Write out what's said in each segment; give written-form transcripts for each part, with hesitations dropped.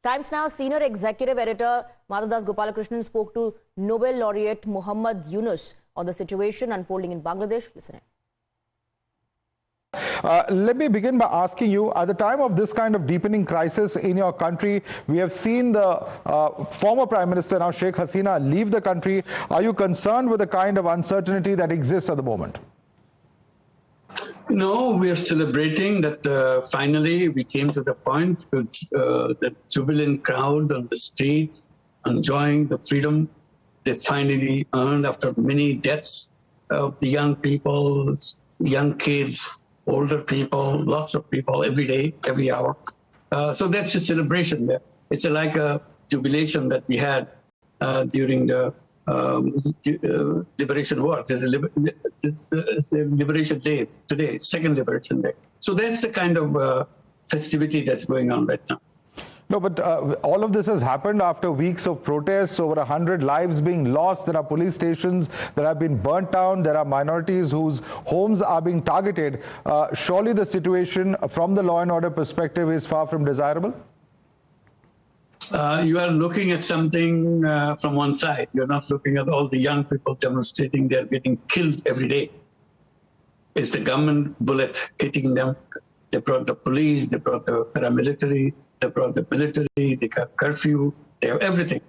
Times Now senior executive editor Madhav Das Gopalakrishnan spoke to Nobel laureate Muhammad Yunus on the situation unfolding in Bangladesh. Listen in. Let me begin by asking you, at the time of this kind of deepening crisis in your country, we have seen the former Prime Minister, now Sheikh Hasina, leave the country. Are you concerned with the kind of uncertainty that exists at the moment? No, we are celebrating that finally we came to the point with the jubilant crowd on the streets enjoying the freedom they finally earned after many deaths of the young people, young kids, older people, lots of people every day, every hour. So that's a celebration there. It's like a jubilation that we had during the Liberation War. There's a Liberation Day today, second Liberation Day. So that's the kind of festivity that's going on right now. No, but all of this has happened after weeks of protests, over 100 lives being lost. There are police stations that have been burnt down. There are minorities whose homes are being targeted. Surely the situation from the law and order perspective is far from desirable? You are looking at something from one side. You're not looking at all the young people demonstrating. They're getting killed every day. It's the government bullet hitting them. They brought the police, they brought the paramilitary, they brought the military, they got curfew, they have everything.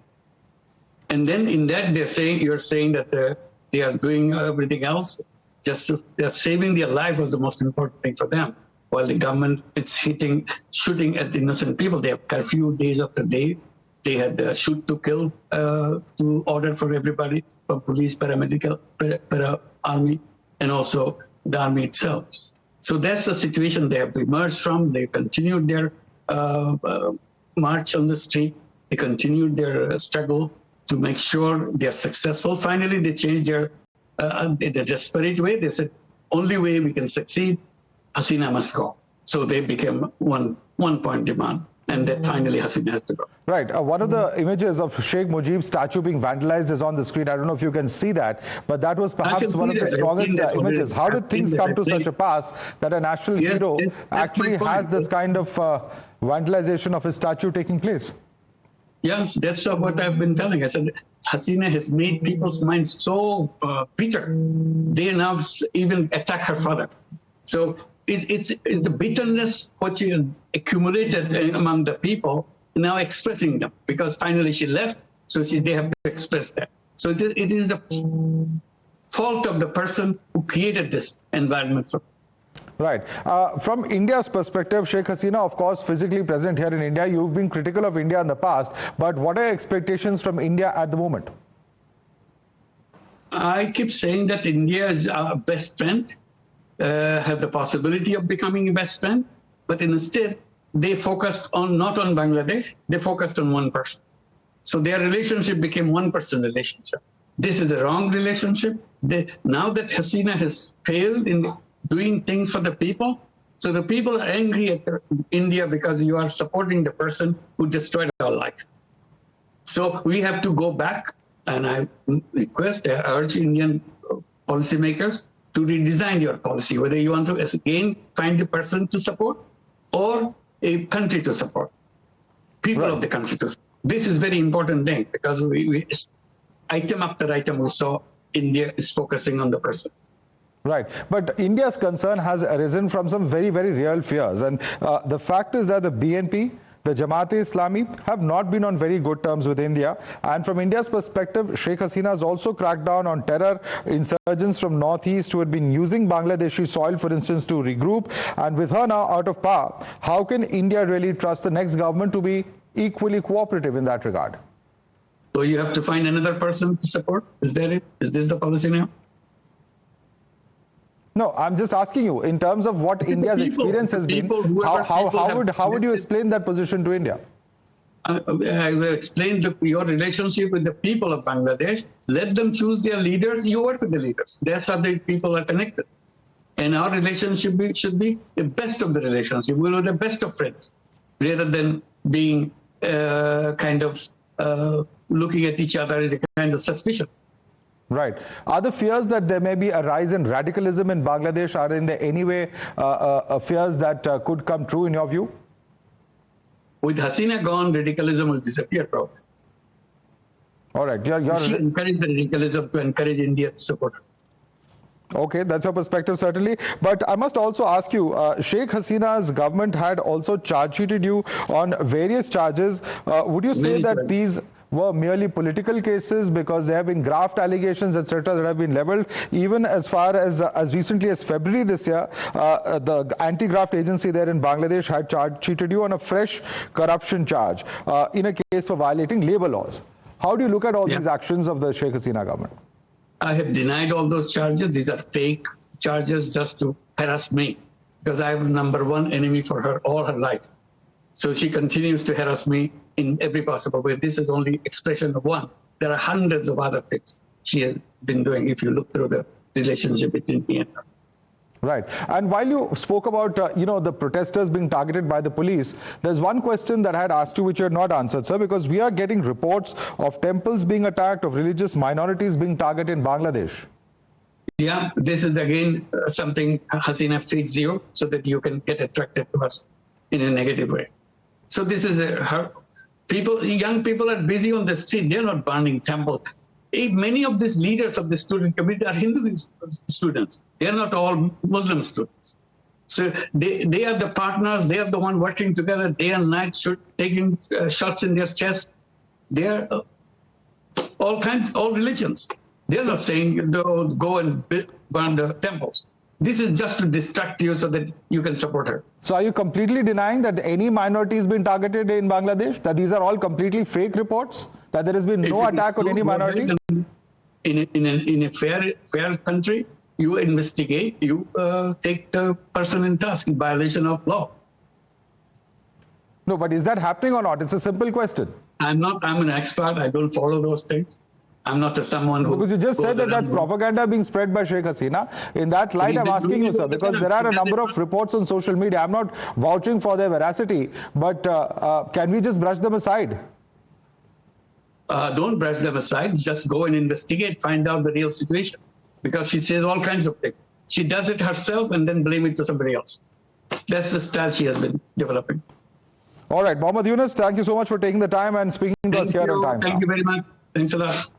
And then in that you're saying that they are doing everything else, they're saving their life was the most important thing for them. While the government is shooting at innocent people. They have curfew days after day. They had the shoot to kill to order for everybody, from police, paramedical, army, and also the army itself. So that's the situation they have emerged from. They continued their march on the street. They continued their struggle to make sure they're successful. Finally, they changed their in a desperate way. They said, only way we can succeed, Hasina must go. So they became one point demand. And then finally Hasina has to go. Right. One of the images of Sheikh Mujib's statue being vandalized is on the screen. I don't know if you can see that, but that was perhaps one of the strongest images. How did things come to such a pass that a national hero actually has this kind of vandalization of his statue taking place? Yes, that's what I've been telling. I said, Hasina has made people's minds so bitter. They now even attack her father. So it's the bitterness which is accumulated among the people now expressing them, because finally she left, so they have to express that. So it is the fault of the person who created this environment. Right. From India's perspective, Sheikh Hasina, of course, physically present here in India. You've been critical of India in the past, but what are your expectations from India at the moment? I keep saying that India is our best friend. Have the possibility of becoming a best friend, but instead they focused on not on Bangladesh, they focused on one person. So their relationship became one-person relationship. This is a wrong relationship. Now that Hasina has failed in doing things for the people, so the people are angry at India because you are supporting the person who destroyed our life. So we have to go back, and I urge Indian policymakers to redesign your policy, whether you want to again find the person to support or a country to support, people of the country to support. This is very important thing, because we item after item we saw India is focusing on the person. Right. But India's concern has arisen from some very, very real fears. And the fact is that the BNP, the Jamaat-e-Islami, have not been on very good terms with India. And from India's perspective, Sheikh Hasina has also cracked down on terror insurgents from northeast who had been using Bangladeshi soil, for instance, to regroup. And with her now out of power, how can India really trust the next government to be equally cooperative in that regard? So you have to find another person to support? Is that it? Is this the policy now? No, I'm just asking you, in terms of what India's experience has been, how would you explain that position to India? I will explain your relationship with the people of Bangladesh. Let them choose their leaders. You work with the leaders. That's how the people are connected. And our relationship should be the best of the relationship. We are the best of friends, rather than being looking at each other in a kind of suspicion. Right. Are the fears that there may be a rise in radicalism in Bangladesh, are in there any way fears that could come true in your view? With Hasina gone, radicalism will disappear probably. All right. She encouraged the radicalism to encourage India to support her. Okay, that's your perspective, certainly. But I must also ask you, Sheikh Hasina's government had also charge sheeted you on various charges. Would you say that these were merely political cases because there have been graft allegations, etc., that have been leveled? Even as far as recently as February this year, the anti-graft agency there in Bangladesh had charge sheeted you on a fresh corruption charge in a case for violating labor laws. How do you look at all these actions of the Sheikh Hasina government? I have denied all those charges. These are fake charges just to harass me because I am number one enemy for her all her life. So she continues to harass me in every possible way. This is only expression of one. There are hundreds of other things she has been doing if you look through the relationship between me and her. Right. And while you spoke about, the protesters being targeted by the police, there's one question that I had asked you which you had not answered, sir, because we are getting reports of temples being attacked, of religious minorities being targeted in Bangladesh. Yeah, this is again something Hasina feeds you so that you can get attracted to us in a negative way. So this is her people, young people are busy on the street. They're not burning temples. Many of these leaders of the student community are Hindu students. They are not all Muslim students. So they are the partners. They are the one working together day and night, taking shots in their chest. They are all religions. They are not saying go and burn the temples. This is just to distract you so that you can support her. So are you completely denying that any minority has been targeted in Bangladesh? That these are all completely fake reports? That there has been no attack on any minority? In a fair country, you investigate, you take the person in task in violation of law. No, but is that happening or not? It's a simple question. I'm an expert. I don't follow those things. I'm not someone who... Because you just said that that's propaganda being spread by Sheikh Hasina. In that light, I'm asking you, sir, because there are a number of reports on social media. I'm not vouching for their veracity, but can we just brush them aside? Don't brush them aside. Just go and investigate, find out the real situation. Because she says all kinds of things. She does it herself and then blame it to somebody else. That's the style she has been developing. All right, Mohammed Yunus, thank you so much for taking the time and speaking to us here on Time. Thank you very much. Thanks a lot.